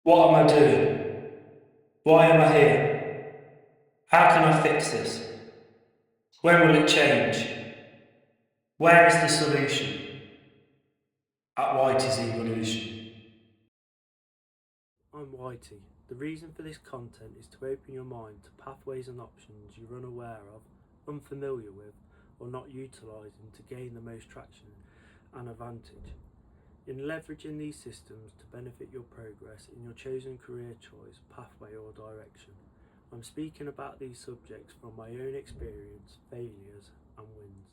What am I doing? Why am I here? How can I fix this? When will it change? Where is the solution? At Whitey's Evolution. I'm Whitey. The reason for this content is to open your mind to pathways and options you're unaware of, unfamiliar with, or not utilising to gain the most traction and advantage. In leveraging these systems to benefit your progress in your chosen career choice, pathway or direction. I'm speaking about these subjects from my own experience, failures and wins.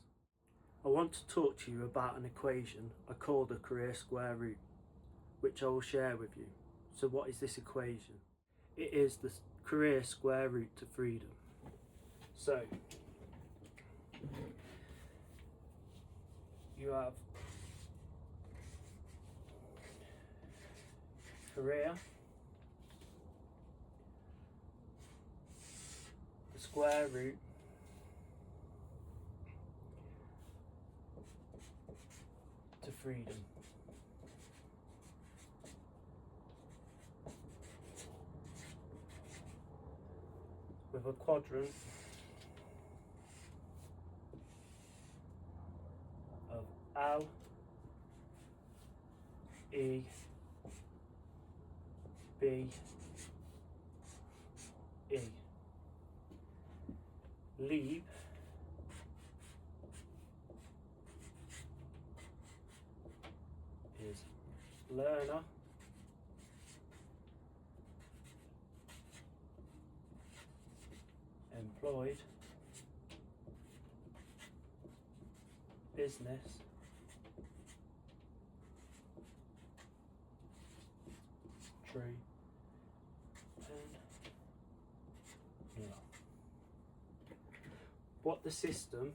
I want to talk to you about an equation I call the career square root, which I will share with you. So what is this equation? It is the career square root to freedom. So you have career, the square root to freedom. With a quadrant of L, E, B, E. Leave is learner, employed, business, tree, and nil. What the system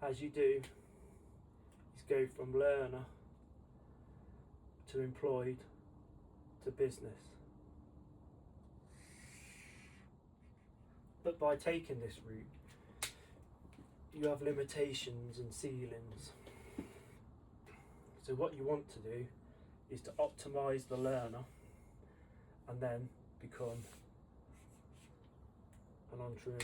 has you do is go from learner to employed to business. But by taking this route, you have limitations and ceilings. So what you want to do is to optimize the learner and then become an entrepreneur.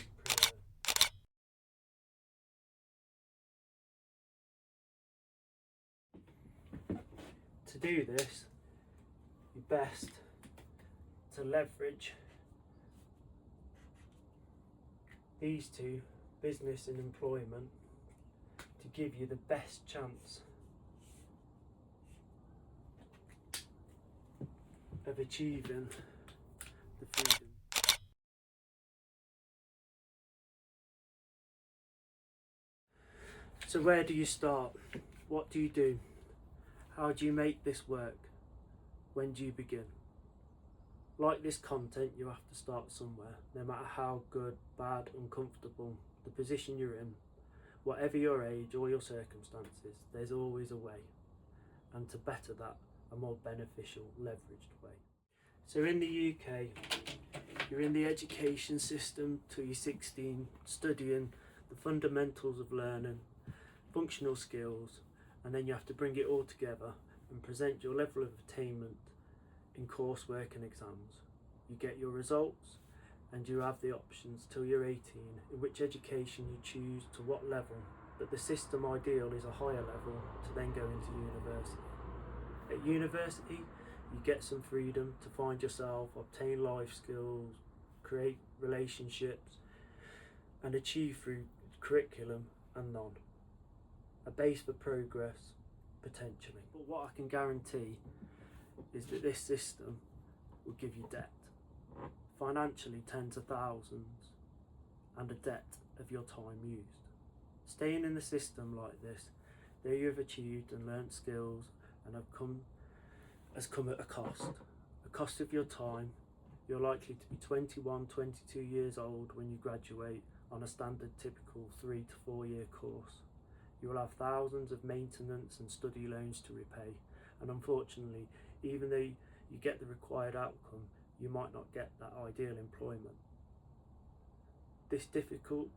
To do this, you're best to leverage these two, business and employment, to give you the best chance of achieving the freedom. So where do you start? What do you do? How do you make this work? When do you begin? Like this content, you have to start somewhere, no matter how good, bad, uncomfortable the position you're in. Whatever your age or your circumstances, there's always a way. And to better that, a more beneficial, leveraged way. So in the UK, you're in the education system till you're 16, studying the fundamentals of learning, functional skills, and then you have to bring it all together and present your level of attainment in coursework and exams. You get your results and you have the options till you're 18 in which education you choose to what level, but the system ideal is a higher level to then go into university. At university, you get some freedom to find yourself, obtain life skills, create relationships, and achieve through curriculum and non. A base for progress, potentially. But what I can guarantee is that this system will give you debt. Financially, tens of thousands, and a debt of your time used. Staying in the system like this, though you have achieved and learnt skills and has come at a cost of your time. You're likely to be 21, 22 years old when you graduate on a standard typical 3 to 4 year course. You will have thousands of maintenance and study loans to repay, and unfortunately, even though you get the required outcome, you might not get that ideal employment. This difficulty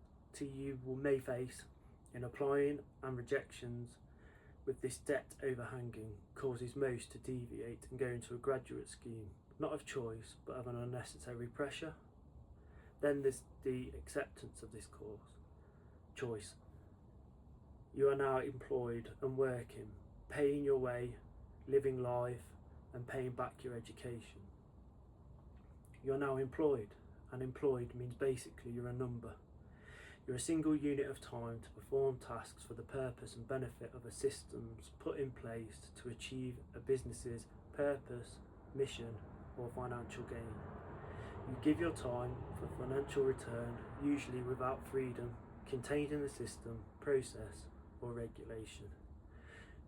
you may face in applying and rejections with this debt overhanging causes most to deviate and go into a graduate scheme, not of choice but of an unnecessary pressure. Then there's the acceptance of this choice. You are now employed and working, paying your way, living life and paying back your education. You're now employed, and employed means basically you're a number. You're a single unit of time to perform tasks for the purpose and benefit of a systems put in place to achieve a business's purpose, mission or financial gain. You give your time for financial return, usually without freedom, contained in the system, process or regulation.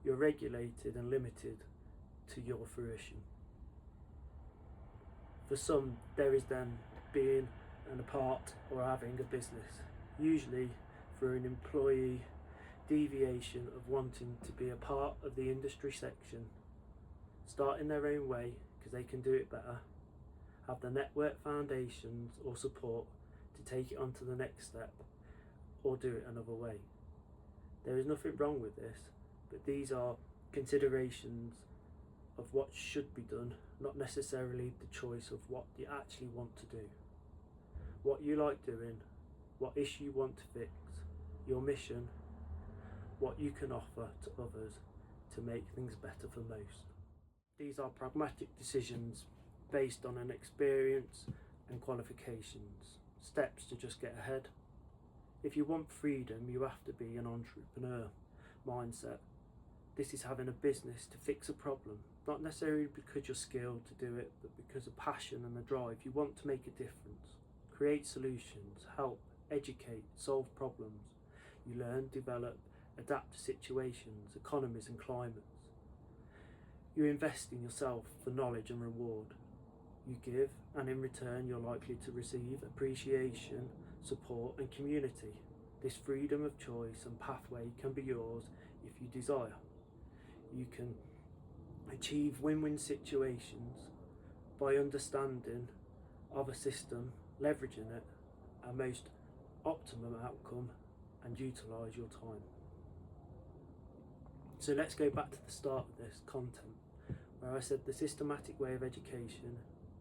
You're regulated and limited to your fruition. For some, there is then being a part or having a business, usually through an employee deviation of wanting to be a part of the industry section, starting their own way because they can do it better, have the network foundations or support to take it on to the next step, or do it another way. There is nothing wrong with this, but these are considerations of what should be done, not necessarily the choice of what you actually want to do. What you like doing, what issue you want to fix, your mission, what you can offer to others to make things better for most. These are pragmatic decisions based on an experience and qualifications, steps to just get ahead. If you want freedom, you have to be an entrepreneur mindset. This is having a business to fix a problem, not necessarily because you're skilled to do it, but because of passion and the drive. You want to make a difference, create solutions, help, educate, solve problems. You learn, develop, adapt to situations, economies and climates. You invest in yourself for knowledge and reward. You give, and in return you're likely to receive appreciation, support and community. This freedom of choice and pathway can be yours if you desire. You can achieve win-win situations by understanding of a system, leveraging it, a most optimum outcome, and utilise your time. So let's go back to the start of this content, where I said the systematic way of education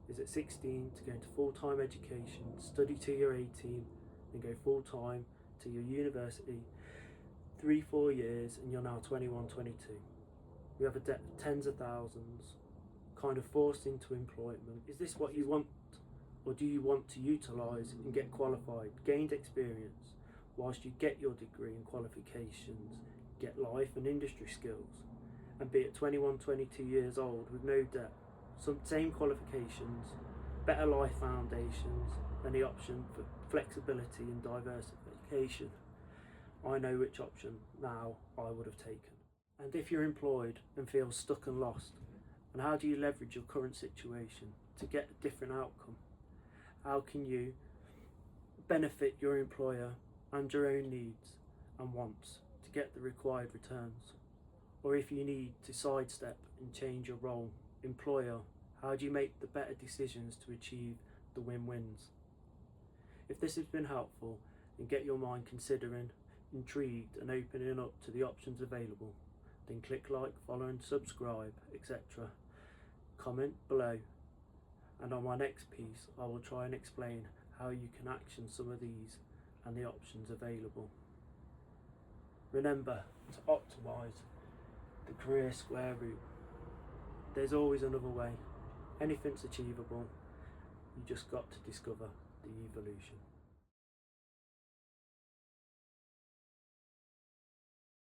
is at 16 to go into full-time education, study till you're 18, then go full-time to your university, 3-4 years, and you're now 21, 22. We have a debt of tens of thousands, kind of forced into employment. Is this what you want, or do you want to utilise and get qualified, gained experience, whilst you get your degree and qualifications, get life and industry skills, and be at 21, 22 years old with no debt, some same qualifications, better life foundations, and the option for flexibility and diversification? I know which option now I would have taken. And if you're employed and feel stuck and lost, and how do you leverage your current situation to get a different outcome? How can you benefit your employer and your own needs and wants to get the required returns? Or if you need to sidestep and change your role, employer, how do you make the better decisions to achieve the win-wins? If this has been helpful, then get your mind considering, intrigued and opening up to the options available, then click like, follow and subscribe, etc. Comment below, and on my next piece I will try and explain how you can action some of these and the options available. Remember to optimise the career square root. There's always another way. Anything's achievable. You just got to discover the evolution.